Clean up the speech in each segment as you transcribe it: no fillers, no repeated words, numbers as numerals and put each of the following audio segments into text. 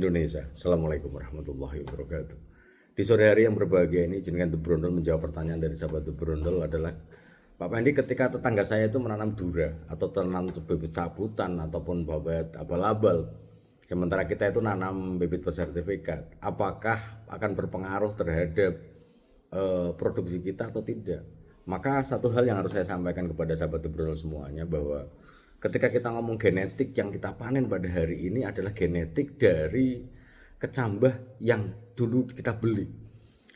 Indonesia. Assalamualaikum warahmatullahi wabarakatuh. Di sore hari yang berbahagia ini, izinkan The Brondol menjawab pertanyaan dari sahabat The Brondol adalah, Pak Pandi, ketika tetangga saya itu menanam dura atau tanam bibit cabutan ataupun bibit abal-abal, sementara kita itu nanam bibit bersertifikat, apakah akan berpengaruh terhadap produksi kita atau tidak? Maka satu hal yang harus saya sampaikan kepada sahabat The Brondol semuanya, bahwa ketika kita ngomong genetik, yang kita panen pada hari ini adalah genetik dari kecambah yang dulu kita beli.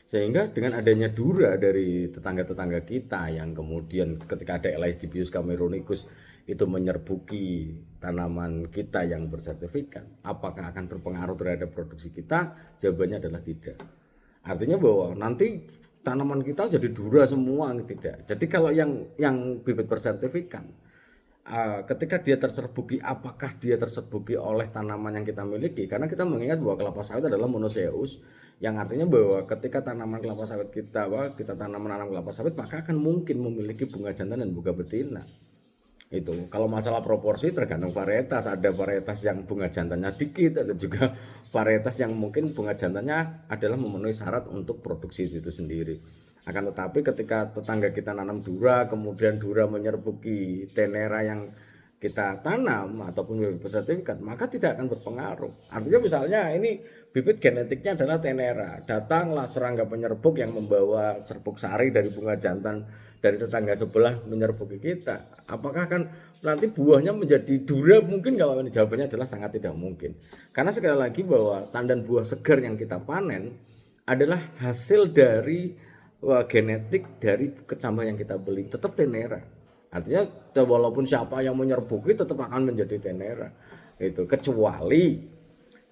Sehingga dengan adanya dura dari tetangga-tetangga kita yang kemudian ketika ada Elaisdibius cameronicus itu menyerbuki tanaman kita yang bersertifikat, apakah akan berpengaruh terhadap produksi kita? Jawabannya adalah tidak. Artinya bahwa nanti tanaman kita jadi dura semua, tidak. Jadi kalau yang bibit bersertifikat, ketika dia terserbuki, apakah dia terserbuki oleh tanaman yang kita miliki? Karena kita mengingat bahwa kelapa sawit adalah monoecious, yang artinya bahwa ketika tanaman kelapa sawit kita menanam kelapa sawit, maka akan mungkin memiliki bunga jantan dan bunga betina. Itu kalau masalah proporsi tergantung varietas. Ada varietas yang bunga jantannya dikit, ada juga varietas yang mungkin bunga jantannya adalah memenuhi syarat untuk produksi itu sendiri. Akan tetapi ketika tetangga kita nanam dura, kemudian dura menyerbuki tenera yang kita tanam ataupun bibit bersertifikat, maka tidak akan berpengaruh. Artinya misalnya ini bibit genetiknya adalah tenera, datanglah serangga penyerbuk yang membawa serbuk sari dari bunga jantan dari tetangga sebelah menyerbuki kita, apakah kan nanti buahnya menjadi dura? Mungkin nggak? Jawabannya adalah sangat tidak mungkin. Karena sekali lagi bahwa tandan buah segar yang kita panen adalah hasil dari genetik dari kecambah yang kita beli, tetap tenera. Artinya walaupun siapa yang menyerbuki tetap akan menjadi tenera. Itu kecuali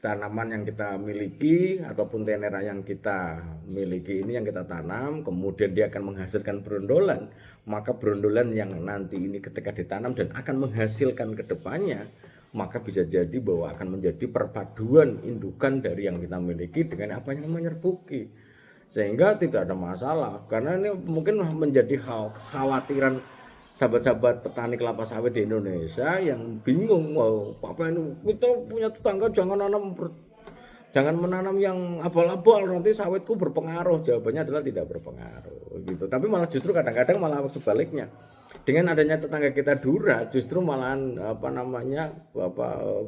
tanaman yang kita miliki ataupun tenera yang kita miliki ini yang kita tanam, kemudian dia akan menghasilkan brondolan, maka brondolan yang nanti ini ketika ditanam dan akan menghasilkan kedepannya, maka bisa jadi bahwa akan menjadi perpaduan indukan dari yang kita miliki dengan apa yang menyerbuki. Sehingga tidak ada masalah, karena ini mungkin menjadi khawatiran sahabat-sahabat petani kelapa sawit di Indonesia yang bingung, wow, Papa ini kita punya tetangga jangan menanam yang abal-abal, nanti sawitku berpengaruh. Jawabannya adalah tidak berpengaruh gitu. Tapi malah justru kadang-kadang malah sebaliknya, dengan adanya tetangga kita dura, justru malahan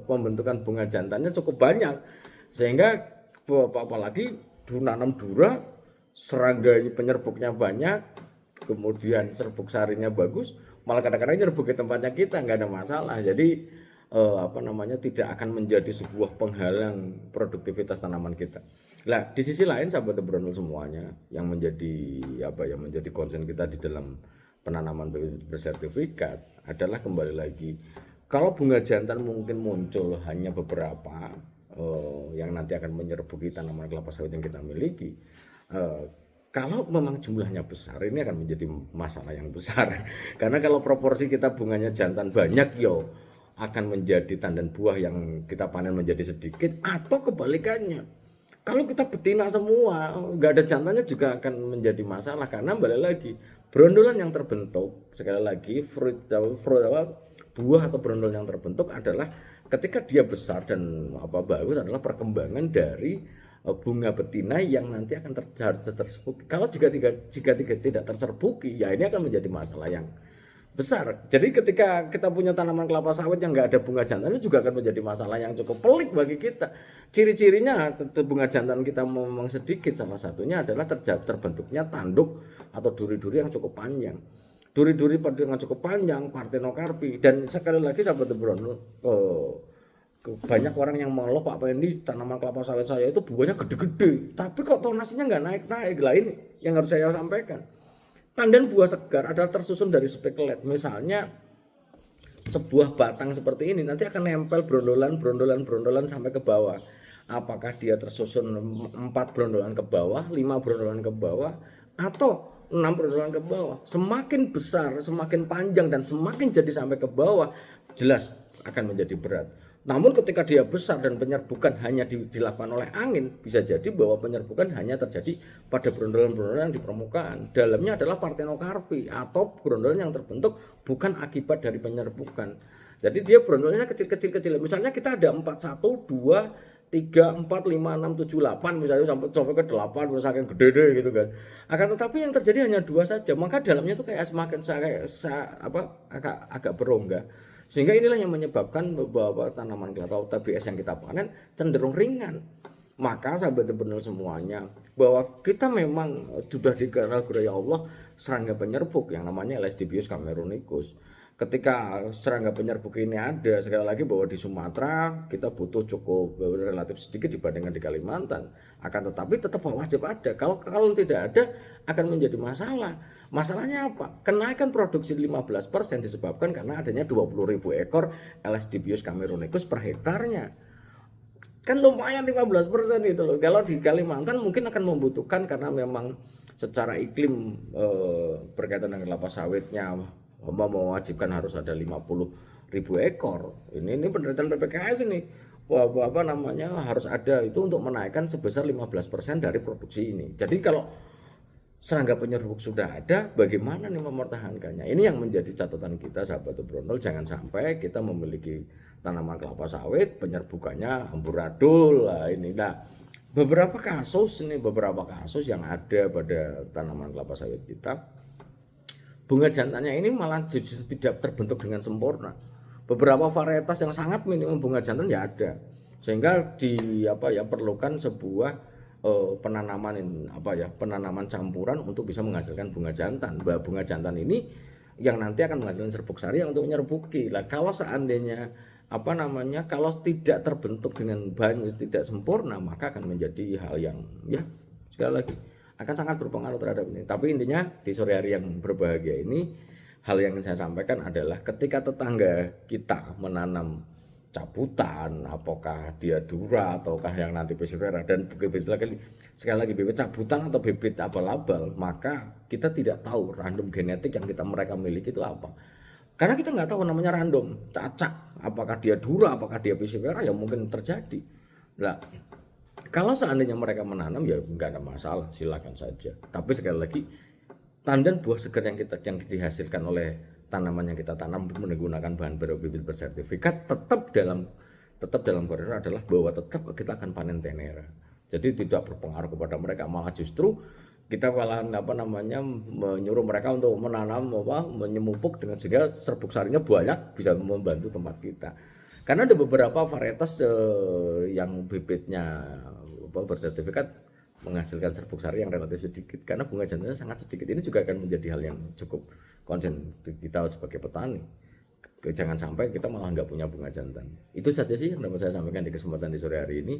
pembentukan bunga jantannya cukup banyak, sehingga apalagi nanam dura, serangga penyerbuknya banyak, kemudian serbuk sarinya bagus, malah kadang-kadang nyerbuki tempatnya kita, nggak ada masalah. Jadi tidak akan menjadi sebuah penghalang produktivitas tanaman kita. Nah, di sisi lain sahabat Brondol semuanya, yang menjadi concern kita di dalam penanaman bersertifikat adalah kembali lagi, kalau bunga jantan mungkin muncul hanya beberapa yang nanti akan menyerbuki tanaman kelapa sawit yang kita miliki. Kalau memang jumlahnya besar, ini akan menjadi masalah yang besar. Karena kalau proporsi kita bunganya jantan banyak, akan menjadi tandan buah yang kita panen menjadi sedikit, atau kebalikannya. Kalau kita betina semua, nggak ada jantannya juga akan menjadi masalah. Karena balik lagi, brondolan yang terbentuk, sekali lagi buah atau brondol yang terbentuk adalah ketika dia besar dan bagus adalah perkembangan dari bunga betina yang nanti akan terserbuki. Kalau jika tidak terserbuki, ya ini akan menjadi masalah yang besar. Jadi ketika kita punya tanaman kelapa sawit yang nggak ada bunga jantannya juga akan menjadi masalah yang cukup pelik bagi kita. Ciri-cirinya bunga jantan kita memang sedikit, salah satunya adalah terbentuknya tanduk atau duri-duri yang cukup panjang. Duri-duri yang cukup panjang, Parthenocarpi. Dan sekali lagi sahabat Brondol, banyak orang yang mengeluh, Pak Pendi, tanaman kelapa sawit saya itu buahnya gede-gede, tapi kok tonasinya nggak naik-naik. Lah ini yang harus saya sampaikan. Tandan buah segar adalah tersusun dari spikelet. Misalnya sebuah batang seperti ini nanti akan nempel brondolan sampai ke bawah. Apakah dia tersusun 4 brondolan ke bawah, 5 brondolan ke bawah, atau 6 brondolan ke bawah? Semakin besar, semakin panjang, dan semakin jadi sampai ke bawah, jelas akan menjadi berat. Namun ketika dia besar dan penyerbukan hanya dilakukan oleh angin, bisa jadi bahwa penyerbukan hanya terjadi pada brondolan-brondolan di permukaan. Dalamnya adalah Parthenocarpi atau brondolan yang terbentuk bukan akibat dari penyerbukan. Jadi dia brondolnya kecil-kecil. Misalnya kita ada 4, 1, 2, 3, 4, 5, 6, 7, 8 misalnya sampai ke 8 saking gede gitu kan. Akan tetapi yang terjadi hanya 2 saja. Maka dalamnya itu kayak semakin agak berongga. Sehingga inilah yang menyebabkan beberapa tanaman kelapa TBS yang kita panen cenderung ringan. Maka sahabat benar semuanya, bahwa kita memang sudah dikategori Allah serangga penyerbuk yang namanya Lesdibius cameronicus. Ketika serangga penyerbuk ini ada, sekali lagi bahwa di Sumatera kita butuh cukup relatif sedikit dibandingkan di Kalimantan. Akan tetapi tetap wajib ada. Kalau tidak ada akan menjadi masalah. Masalahnya apa? Kenaikan produksi 15% disebabkan karena adanya 20.000 ekor Lesdibius cameronicus per hektarnya. Kan lumayan 15% itu loh. Kalau di Kalimantan mungkin akan membutuhkan karena memang secara iklim berkaitan dengan kelapa sawitnya mewajibkan harus ada 50.000 ekor. Ini penelitian PPKS ini. Apa namanya harus ada itu untuk menaikkan sebesar 15% dari produksi ini. Jadi kalau serangga penyerbuk sudah ada, bagaimana nih mempertahankannya? Ini yang menjadi catatan kita sahabat Brondol. Jangan sampai kita memiliki tanaman kelapa sawit, penyerbukannya amburadul. Nah, beberapa kasus yang ada pada tanaman kelapa sawit kita, bunga jantannya ini malah tidak terbentuk dengan sempurna. Beberapa varietas yang sangat minim bunga jantan ya ada, sehingga perlukan sebuah penanaman campuran untuk bisa menghasilkan bunga jantan. Bunga jantan ini yang nanti akan menghasilkan serbuk sari untuk menyerbuki. Lah kalau seandainya kalau tidak terbentuk dengan bahan tidak sempurna, maka akan menjadi hal yang sekali lagi akan sangat berpengaruh terhadap ini. Tapi intinya di sore hari yang berbahagia ini, hal yang saya sampaikan adalah ketika tetangga kita menanam cabutan, apakah dia dura ataukah yang nanti persifera, dan sekali lagi bibit cabutan atau bibit abal-abal, maka kita tidak tahu random genetik yang mereka miliki itu apa. Karena kita nggak tahu namanya random, cacak, apakah dia dura, apakah dia persifera, ya mungkin terjadi. Nah, kalau seandainya mereka menanam ya nggak ada masalah, silakan saja. Tapi sekali lagi, tandan buah segar yang dihasilkan oleh tanaman yang kita tanam menggunakan bahan baru bibit bersertifikat tetap dalam koridor adalah bahwa tetap kita akan panen tenera. Jadi tidak berpengaruh kepada mereka, malah justru kita menyuruh mereka untuk menanam menyemupuk dengan sehingga serbuk sarinya banyak bisa membantu tempat kita. Karena ada beberapa varietas yang bibitnya bersertifikat menghasilkan serbuk sari yang relatif sedikit karena bunga jantannya sangat sedikit. Ini juga akan menjadi hal yang cukup konsen kita sebagai petani. Jangan sampai kita malah nggak punya bunga jantan. Itu saja sih yang dapat saya sampaikan di kesempatan di sore hari ini.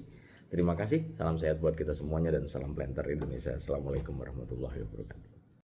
Terima kasih, salam sehat buat kita semuanya dan salam planter Indonesia. Assalamualaikum warahmatullahi wabarakatuh.